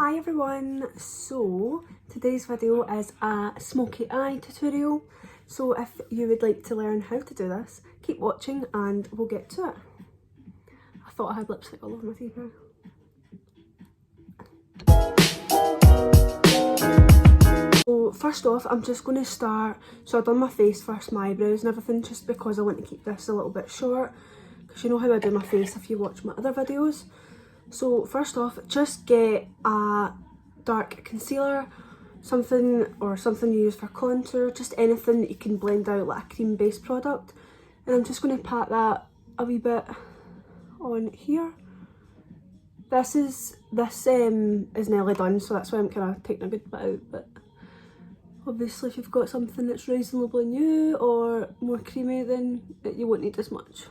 Hi everyone, so today's video is a smoky eye tutorial. So if you would like to learn how to do this, keep watching and we'll get to it. I thought I had lipstick all over my teeth now. So first off, I'm just going to start, so I've done my face first, my eyebrows and everything, just because I want to keep this a little bit short, because you know how I do my face if you watch my other videos. So first off, just get a dark concealer, something you use for contour, just anything that you can blend out like a cream based product. And I'm just going to pat that a wee bit on here. This is nearly done, so that's why I'm kind of taking a good bit out, but obviously if you've got something that's reasonably new or more creamy, then you won't need as much.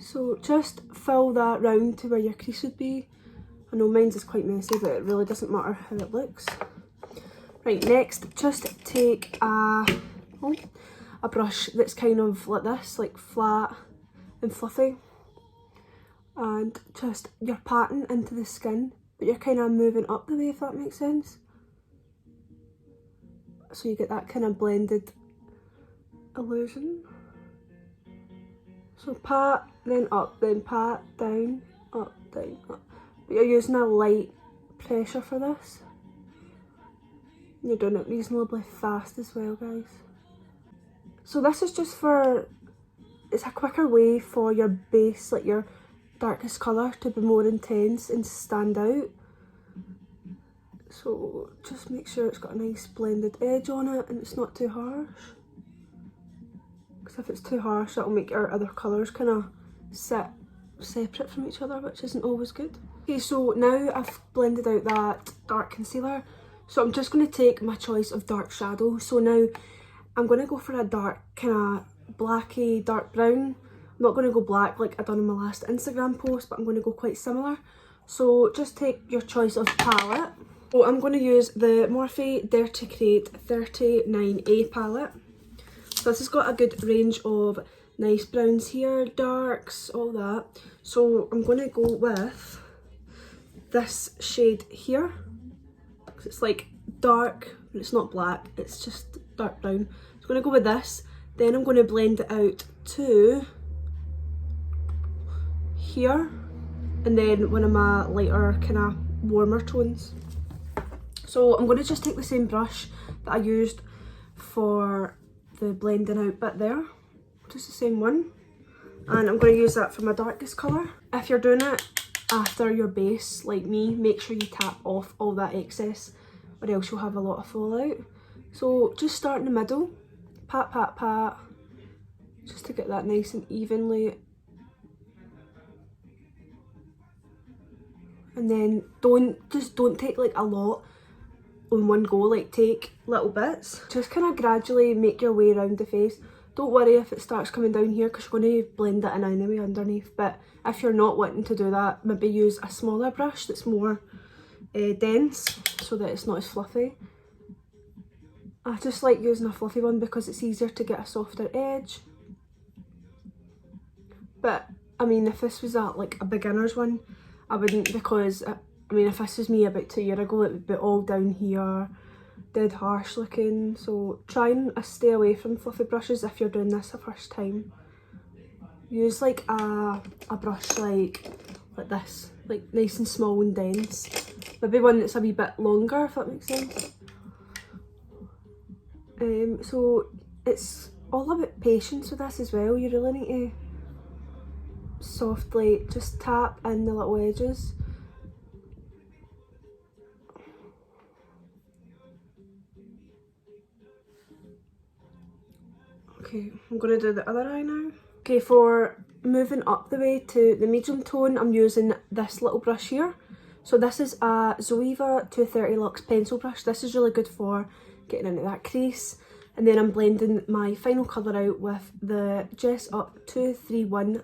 So just fill that round to where your crease would be. I know mine's is quite messy, but it really doesn't matter how it looks. Right, next just take a brush that's kind of like this, like flat and fluffy, and just you're patting into the skin, but you're kind of moving up the way, if that makes sense. So you get that kind of blended illusion. So pat, then up, then pat, down, up, down, up. But you're using a light pressure for this. You're doing it reasonably fast as well, guys. So this is just for, it's a quicker way for your base, like your darkest colour, to be more intense and stand out. So just make sure it's got a nice blended edge on it and it's not too harsh. Because if it's too harsh, that'll make our other colours kind of sit separate from each other, which isn't always good. Okay, so now I've blended out that dark concealer, so I'm just going to take my choice of dark shadow. So now I'm going to go for a dark, kind of blacky, dark brown. I'm not going to go black like I done in my last Instagram post, but I'm going to go quite similar. So just take your choice of palette. So I'm going to use the Morphe Dare to Create 39A palette. So this has got a good range of nice browns here, darks, all that. So I'm going to go with this shade here. It's like dark, but it's not black, it's just dark brown. So I'm going to go with this, then I'm going to blend it out to here, and then one of my lighter, kind of warmer tones. So I'm going to just take the same brush that I used for the blending out bit there, just the same one, and I'm going to use that for my darkest colour. If you're doing it after your base like me, make sure you tap off all that excess or else you'll have a lot of fallout. So just start in the middle, pat pat pat, just to get that nice and evenly, and then don't take like a lot on one go, like take little bits. Just kind of gradually make your way around the face. Don't worry if it starts coming down here, because you're going to blend it in anyway underneath, but if you're not wanting to do that, maybe use a smaller brush that's more dense, so that it's not as fluffy. I just like using a fluffy one because it's easier to get a softer edge. But I mean, if this was like a beginner's one, I wouldn't, because I mean, if this was me about 2 years ago, it would be all down here, dead harsh looking. So try and stay away from fluffy brushes if you're doing this the first time. Use like a brush like this, like nice and small and dense. Maybe one that's a wee bit longer, if that makes sense. So it's all about patience with this as well. You really need to softly just tap in the little edges. Okay, I'm going to do the other eye now. Okay, for moving up the way to the medium tone, I'm using this little brush here. So this is a Zoeva 230 Luxe pencil brush. This is really good for getting into that crease. And then I'm blending my final colour out with the Jess Up 231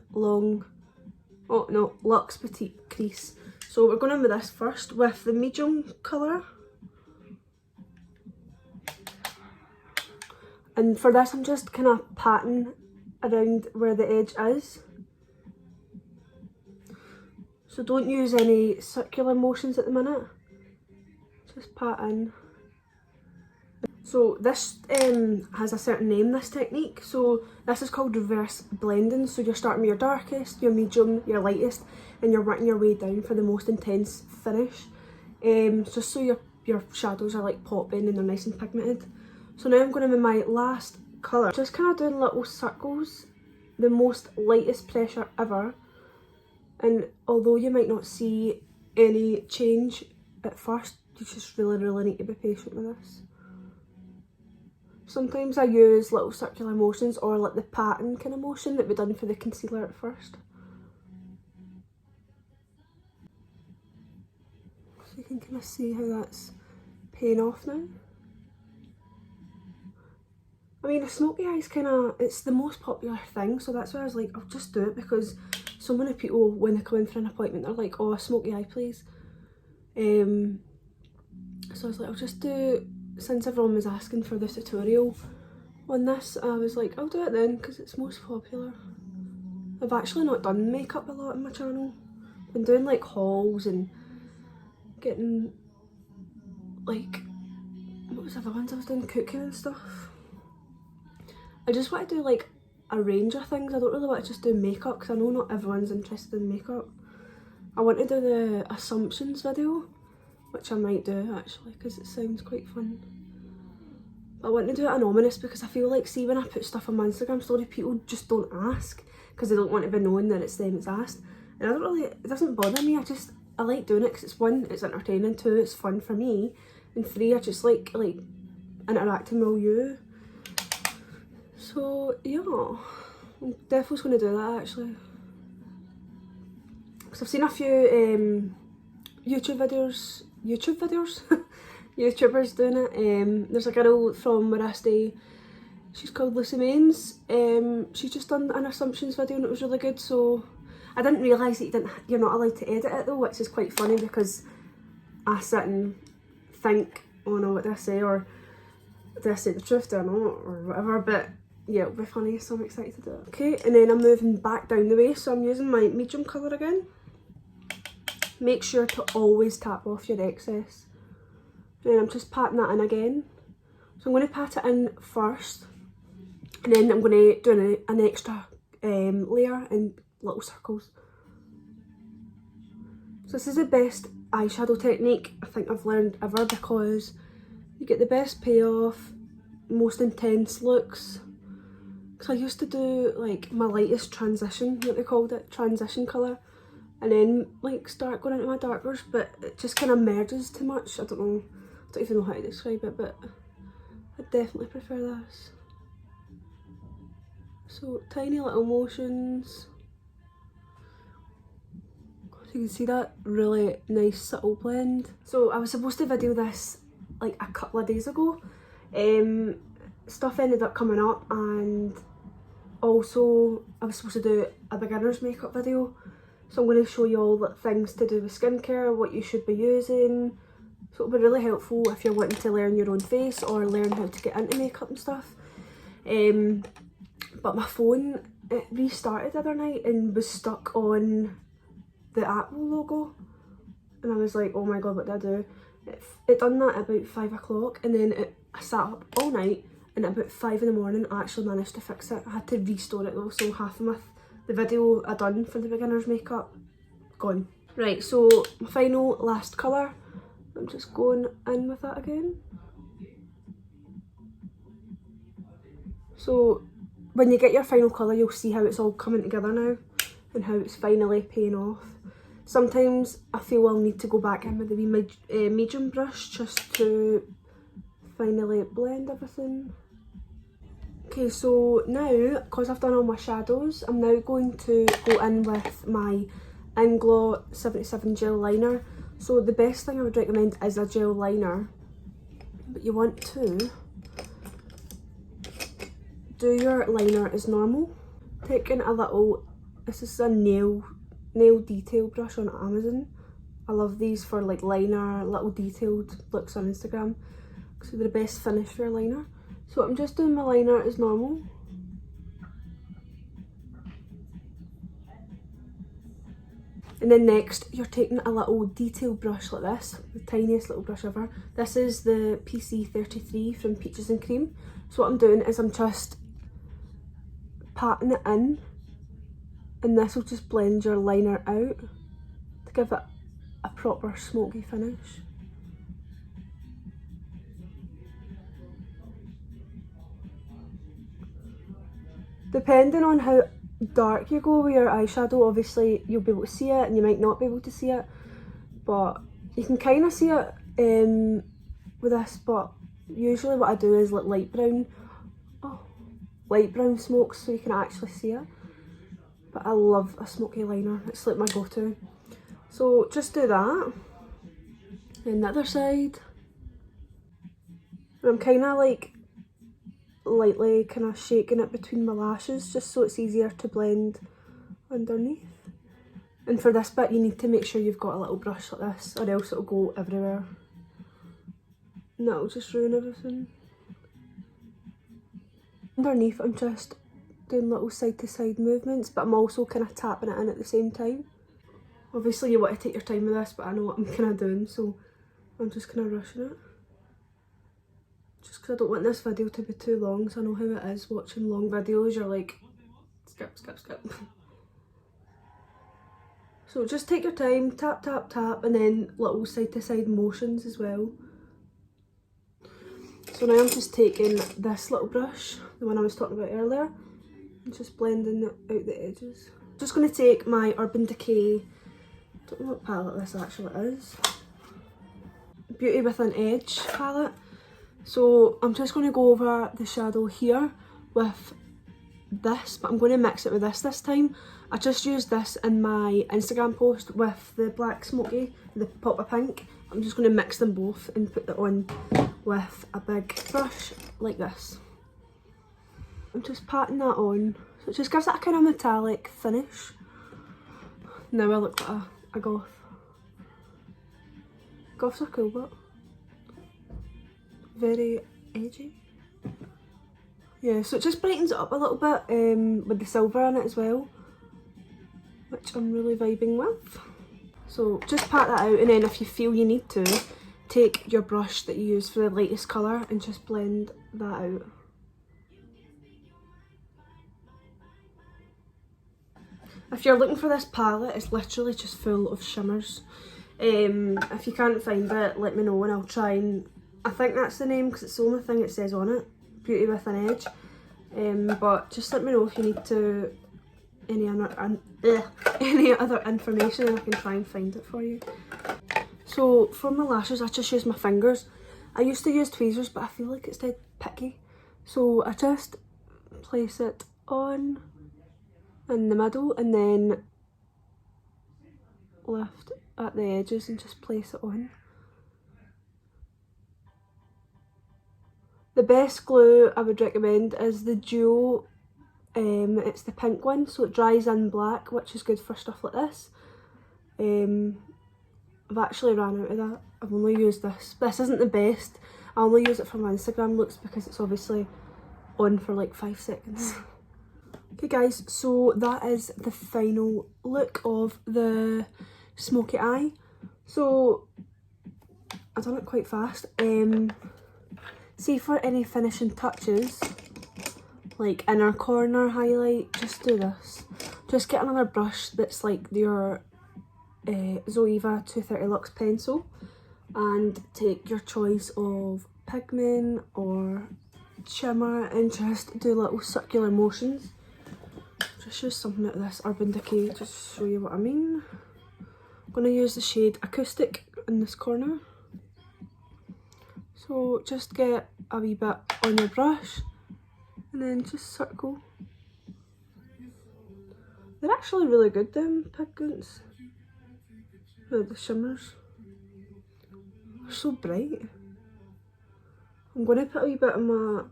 Luxe Petite Crease. So we're going in with this first with the medium colour. And for this, I'm just kind of patting around where the edge is. So don't use any circular motions at the minute. Just pat in. So this has a certain name, this technique. So this is called reverse blending. So you're starting with your darkest, your medium, your lightest, and you're working your way down for the most intense finish. Just so your shadows are like popping and they're nice and pigmented. So now I'm going in with my last colour. Just kind of doing little circles, the most lightest pressure ever. And although you might not see any change at first, you just really need to be patient with this. Sometimes I use little circular motions or like the pattern kind of motion that we done for the concealer at first. So you can kind of see how that's paying off now. I mean, a smoky eye is kind of, it's the most popular thing, so that's why I was like, I'll just do it, because so many people, when they come in for an appointment, they're like, oh, a smoky eye please. So I was like, I'll just do, since everyone was asking for the tutorial on this, I was like, I'll do it then, because it's most popular. I've actually not done makeup a lot on my channel. I've been doing like hauls and getting, like, what was the other ones I was doing, cooking and stuff. I just want to do like a range of things. I don't really want to just do makeup, because I know not everyone's interested in makeup. I want to do the assumptions video, which I might do actually, because it sounds quite fun. But I want to do it anonymous, because I feel like, see, when I put stuff on my Instagram story, people just don't ask because they don't want to be known that it's them that's asked. And I don't really, it doesn't bother me. I like doing it because it's one, it's entertaining, two, it's fun for me, and three, I just like interacting with you. So yeah, I'm definitely going to do that actually, because I've seen a few YouTubers YouTubers doing it. There's a girl from where I stay, she's called Lucy Mains. She's just done an assumptions video and it was really good. So I didn't realise that you're not allowed to edit it though, which is quite funny, because I sit and think, oh no, what did I say, or did I say the truth or not, or whatever. But yeah, it'll be funny, so I'm excited to do it. Okay, and then I'm moving back down the way, so I'm using my medium colour again. Make sure to always tap off your excess. And then I'm just patting that in again. So I'm going to pat it in first, and then I'm going to do an extra layer in little circles. So this is the best eyeshadow technique I think I've learned ever, because you get the best payoff, most intense looks. Because I used to do like my lightest transition, what they called it, transition colour, and then like start going into my darkers, but it just kind of merges too much. I don't even know how to describe it, but I definitely prefer this. So tiny little motions. So you can see that really nice subtle blend. So I was supposed to video this like a couple of days ago. Stuff ended up coming up, and also I was supposed to do a beginner's makeup video. So I'm going to show you all the things to do with skincare, what you should be using. So it'll be really helpful if you're wanting to learn your own face or learn how to get into makeup and stuff. But my phone, it restarted the other night and was stuck on the Apple logo. And I was like, oh my god, what did I do? It done that at about 5 o'clock, and then I sat up all night, and at about 5 in the morning I actually managed to fix it. I had to restore it though, so half of the video I done for the beginner's makeup, gone. Right, so my final last colour, I'm just going in with that again. So when you get your final colour, you'll see how it's all coming together now, and how it's finally paying off. Sometimes I feel I'll need to go back in with the wee medium brush just to finally blend everything. Okay, so now, because I've done all my shadows, I'm now going to go in with my Inglow 77 gel liner. So the best thing I would recommend is a gel liner, but you want to do your liner as normal. Taking a little, this is a nail detail brush on Amazon. I love these for like liner, little detailed looks on Instagram, because they're the best finish for your liner. So I'm just doing my liner as normal. And then next, you're taking a little detail brush like this, the tiniest little brush ever. This is the PC33 from Peaches and Cream. So what I'm doing is I'm just patting it in, and this will just blend your liner out to give it a proper smoky finish. Depending on how dark you go with your eyeshadow, obviously you'll be able to see it and you might not be able to see it, but you can kind of see it with this. But usually what I do is like light brown smokes so you can actually see it. But I love a smoky liner, it's like my go-to. So just do that. And the other side, and I'm kind of like lightly kind of shaking it between my lashes just so it's easier to blend underneath. And for this bit you need to make sure you've got a little brush like this, or else it'll go everywhere and that'll just ruin everything. Underneath I'm just doing little side to side movements, but I'm also kind of tapping it in at the same time. Obviously you want to take your time with this, but I know what I'm kind of doing, so I'm just kind of rushing it. Just because I don't want this video to be too long, so I know how it is watching long videos, you're like, skip, skip, skip. So just take your time, tap, tap, tap, and then little side to side motions as well. So now I'm just taking this little brush, the one I was talking about earlier, and just blending out the edges. Just going to take my Urban Decay, I don't know what palette this actually is, Beauty with an Edge palette. So I'm just going to go over the shadow here with this, but I'm going to mix it with this time. I just used this in my Instagram post with the black smoky, the pop of pink. I'm just going to mix them both and put it on with a big brush like this. I'm just patting that on, so it just gives it a kind of metallic finish. Now I look like a goth. Goths are cool, but very edgy. Yeah, so it just brightens it up a little bit with the silver in it as well, which I'm really vibing with. So just pat that out, and then if you feel you need to, take your brush that you use for the lightest colour and just blend that out. If you're looking for this palette, it's literally just full of shimmers. If you can't find it, let me know and I'll try and... I think that's the name because it's the only thing it says on it, Beauty with an Edge. But just let me know if you need to any other information and I can try and find it for you. So for my lashes I just use my fingers. I used to use tweezers but I feel like it's dead picky. So I just place it on in the middle and then lift at the edges and just place it on. The best glue I would recommend is the Duo, it's the pink one, so it dries in black, which is good for stuff like this. I've actually ran out of that, I've only used this. This isn't the best, I only use it for my Instagram looks because it's obviously on for like 5 seconds. Okay guys, so that is the final look of the smoky eye. So, I've done it quite fast. See, for any finishing touches, like inner corner highlight, just do this. Just get another brush that's like your Zoeva 230 Luxe pencil and take your choice of pigment or shimmer and just do little circular motions. Just use something like this Urban Decay just to show you what I mean. I'm going to use the shade Acoustic in this corner. So just get a wee bit on your brush and then just circle. They're actually really good, them pigments. The shimmers. They're so bright. I'm going to put a wee bit on my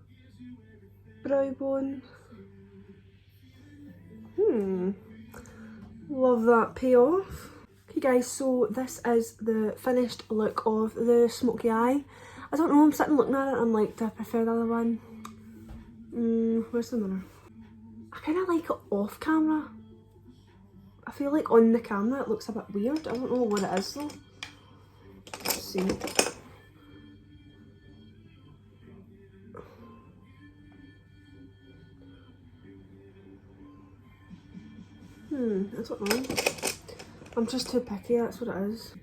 brow bone. Love that payoff. Okay guys, so this is the finished look of the smoky eye. I don't know, I'm sitting looking at it and I'm like, do I prefer the other one? Where's the mirror? I kind of like it off camera. I feel like on the camera it looks a bit weird. I don't know what it is though. Let's see. I don't know. I'm just too picky, that's what it is.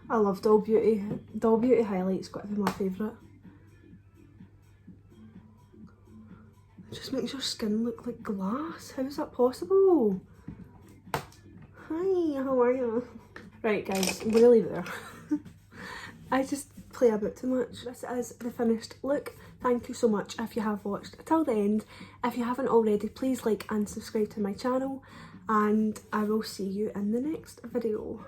I love Doll Beauty. Doll Beauty highlight's got to be my favourite. It just makes your skin look like glass. How is that possible? Hi, how are you? Right guys, I'm gonna leave it there. I just play a bit too much. This is the finished look. Thank you so much if you have watched till the end. If you haven't already, please like and subscribe to my channel, and I will see you in the next video.